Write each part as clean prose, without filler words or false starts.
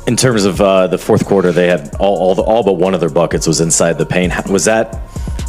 In terms of the fourth quarter, they had all but one of their buckets was inside the paint. Was that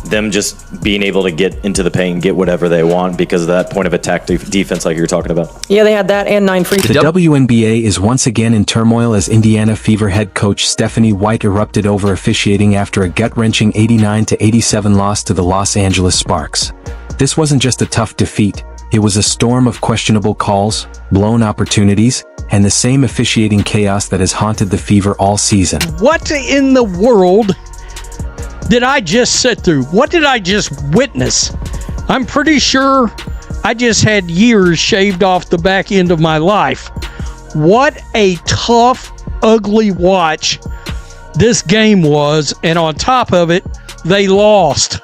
them just being able to get into the paint and get whatever they want because of that point of attack defense like you were talking about? Yeah, they had that and 9 free throws. The WNBA is once again in turmoil as Indiana Fever head coach Stephanie White erupted over officiating after a gut-wrenching 89-87 loss to the Los Angeles Sparks. This wasn't just a tough defeat, it was a storm of questionable calls, blown opportunities, and the same officiating chaos that has haunted the Fever all season. What in the world did I just sit through? What did I just witness? I'm pretty sure I just had years shaved off the back end of my life. What a tough, ugly watch this game was, and on top of it, they lost.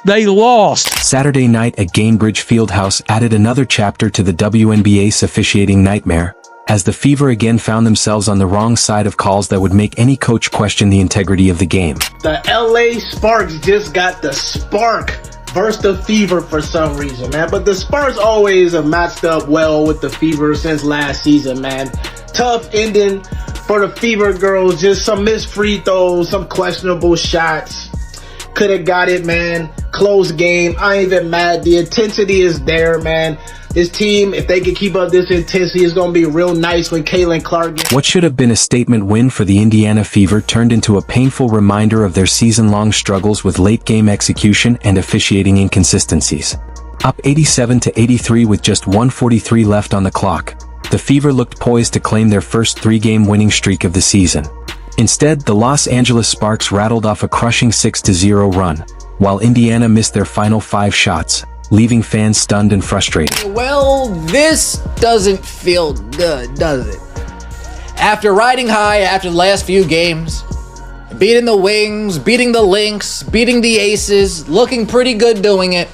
They lost. Saturday night at Gainbridge Fieldhouse added another chapter to the WNBA's officiating nightmare, as the Fever again found themselves on the wrong side of calls that would make any coach question the integrity of the game. The LA Sparks just got the spark versus the Fever for some reason, man. But the Sparks always have matched up well with the Fever since last season, man. Tough ending for the Fever girls. Just some missed free throws, some questionable shots. Could have got it, man. Close game. I ain't even mad. The intensity is there, man. This team, if they can keep up this intensity, is going to be real nice when Caitlin Clark gets... What should have been a statement win for the Indiana Fever turned into a painful reminder of their season-long struggles with late-game execution and officiating inconsistencies. Up 87-83 with just 1:43 left on the clock, the Fever looked poised to claim their first 3-game winning streak of the season. Instead, the Los Angeles Sparks rattled off a crushing 6-0 run, while Indiana missed their final 5 shots, leaving fans stunned and frustrated. Well, this doesn't feel good, does it? After riding high after the last few games, beating the Wings, beating the Lynx, beating the Aces, looking pretty good doing it,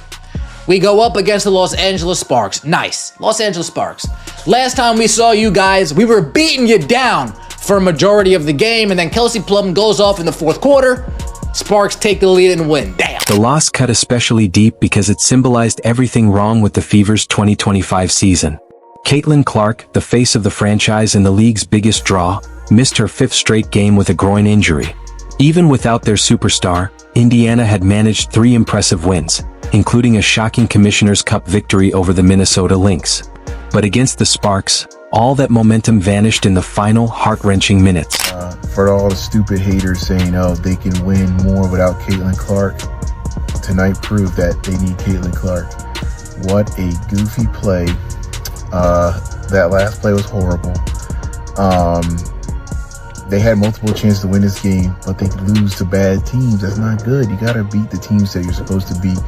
we go up against the Los Angeles Sparks. Nice. Los Angeles Sparks. Last time we saw you guys, we were beating you down for a majority of the game, and then Kelsey Plum goes off in the fourth quarter. Sparks take the lead and win. Damn. The loss cut especially deep because it symbolized everything wrong with the Fever's 2025 season. Caitlin Clark, the face of the franchise and the league's biggest draw, missed her 5th straight game with a groin injury. Even without their superstar, Indiana had managed 3 impressive wins, including a shocking Commissioner's Cup victory over the Minnesota Lynx. But against the Sparks, all that momentum vanished in the final heart-wrenching minutes. For all the stupid haters saying, oh, they can win more without Caitlin Clark, tonight proved that they need Caitlin Clark. What a goofy play. That last play was horrible. They had multiple chances to win this game, but they lose to bad teams. That's not good. You gotta beat the teams that you're supposed to beat.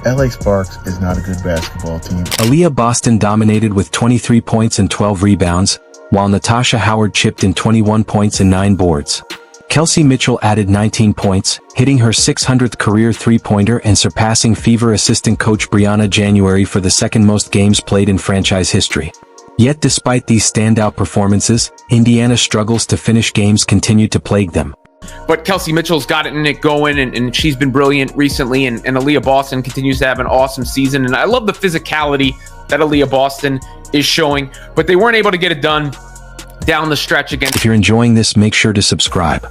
LA Sparks is not a good basketball team. Aaliyah Boston dominated with 23 points and 12 rebounds, while Natasha Howard chipped in 21 points and 9 boards. Kelsey Mitchell added 19 points, hitting her 600th career three-pointer and surpassing Fever assistant coach Brianna January for the second most games played in franchise history. Yet despite these standout performances, Indiana's struggles to finish games continued to plague them. But Kelsey Mitchell's got it going, and she's been brilliant recently, and Aaliyah Boston continues to have an awesome season. And I love the physicality that Aaliyah Boston is showing, but they weren't able to get it done down the stretch again. If you're enjoying this, make sure to subscribe.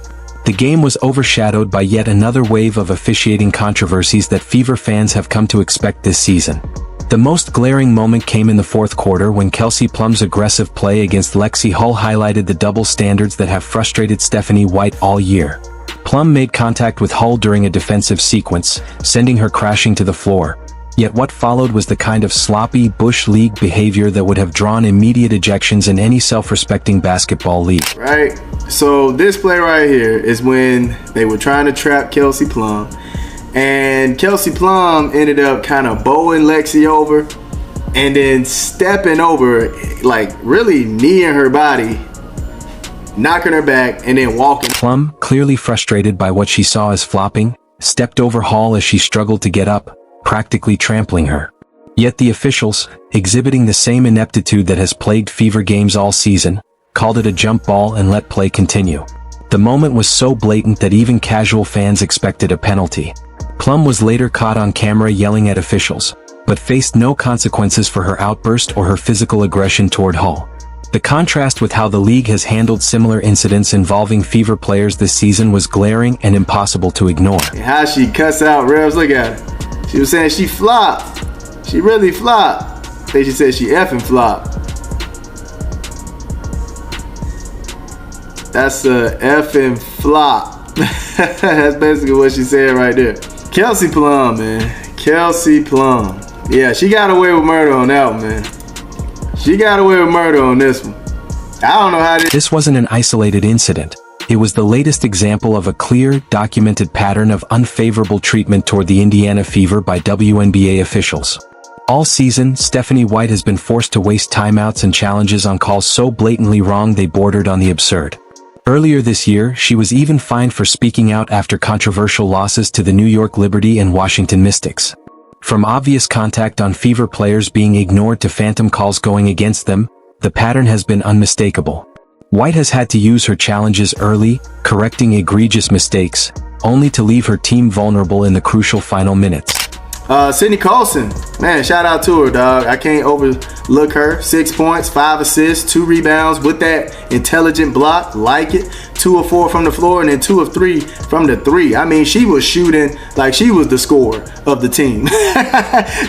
The game was overshadowed by yet another wave of officiating controversies that Fever fans have come to expect this season. The most glaring moment came in the fourth quarter when Kelsey Plum's aggressive play against Lexi Hull highlighted the double standards that have frustrated Stephanie White all year. Plum made contact with Hull during a defensive sequence, sending her crashing to the floor. Yet what followed was the kind of sloppy, Bush League behavior that would have drawn immediate ejections in any self-respecting basketball league. Right? So this play right here is when they were trying to trap Kelsey Plum. And Kelsey Plum ended up kind of bowing Lexi over and then stepping over, like really kneeing her body, knocking her back, and then walking. Plum, clearly frustrated by what she saw as flopping, stepped over Hall as she struggled to get up, practically trampling her. Yet the officials, exhibiting the same ineptitude that has plagued Fever games all season, called it a jump ball and let play continue. The moment was so blatant that even casual fans expected a penalty. Plum was later caught on camera yelling at officials, but faced no consequences for her outburst or her physical aggression toward Hull. The contrast with how the league has handled similar incidents involving Fever players this season was glaring and impossible to ignore. How she cuss out refs, look at her. She was saying she flopped. She really flopped. I think she said she effing flopped. That's a effing flop. That's basically what she said right there. Kelsey Plum, man. Kelsey Plum. Yeah, she got away with murder on that one, man. She got away with murder on this one. I don't know how This wasn't an isolated incident. It was the latest example of a clear, documented pattern of unfavorable treatment toward the Indiana Fever by WNBA officials. All season, Stephanie White has been forced to waste timeouts and challenges on calls so blatantly wrong they bordered on the absurd. Earlier this year, she was even fined for speaking out after controversial losses to the New York Liberty and Washington Mystics. From obvious contact on Fever players being ignored to phantom calls going against them, the pattern has been unmistakable. White has had to use her challenges early, correcting egregious mistakes, only to leave her team vulnerable in the crucial final minutes. Sydney Colson, man, shout out to her, dog. I can't overlook her. 6 points, 5 assists, 2 rebounds with that intelligent block. Like it. 2 of 4 from the floor and then 2 of 3 from the 3. I mean, she was shooting like she was the scorer of the team.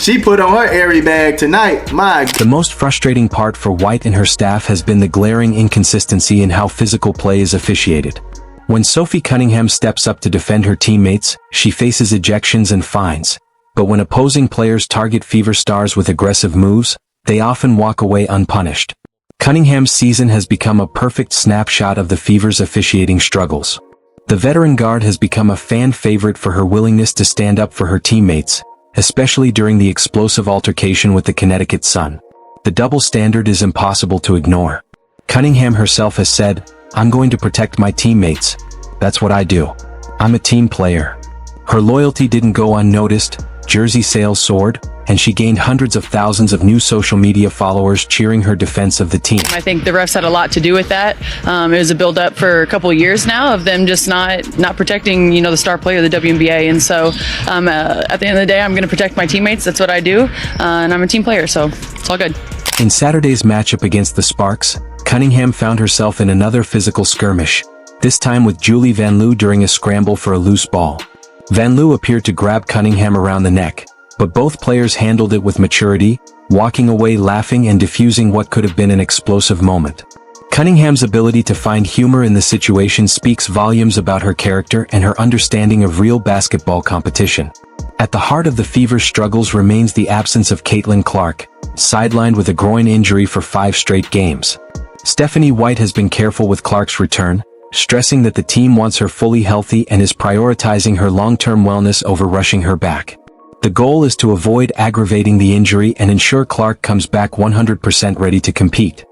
She put on her airy bag tonight. The most frustrating part for White and her staff has been the glaring inconsistency in how physical play is officiated. When Sophie Cunningham steps up to defend her teammates, she faces ejections and fines. But when opposing players target Fever stars with aggressive moves, they often walk away unpunished. Cunningham's season has become a perfect snapshot of the Fever's officiating struggles. The veteran guard has become a fan favorite for her willingness to stand up for her teammates, especially during the explosive altercation with the Connecticut Sun. The double standard is impossible to ignore. Cunningham herself has said, "I'm going to protect my teammates. That's what I do. I'm a team player." Her loyalty didn't go unnoticed. Jersey sales soared, and she gained hundreds of thousands of new social media followers cheering her defense of the team. I think the refs had a lot to do with that. It was a build-up for a couple of years now of them just not protecting, the star player of the WNBA. And so at the end of the day, I'm going to protect my teammates. That's what I do, and I'm a team player, so it's all good. In Saturday's matchup against the Sparks, Cunningham found herself in another physical skirmish, this time with Julie Van Loo during a scramble for a loose ball. Van Loo appeared to grab Cunningham around the neck, but both players handled it with maturity, walking away laughing and diffusing what could have been an explosive moment. Cunningham's ability to find humor in the situation speaks volumes about her character and her understanding of real basketball competition. At the heart of the Fever's struggles remains the absence of Caitlin Clark, sidelined with a groin injury for 5 straight games. Stephanie White has been careful with Clark's return, stressing that the team wants her fully healthy and is prioritizing her long-term wellness over rushing her back. The goal is to avoid aggravating the injury and ensure Clark comes back 100% ready to compete.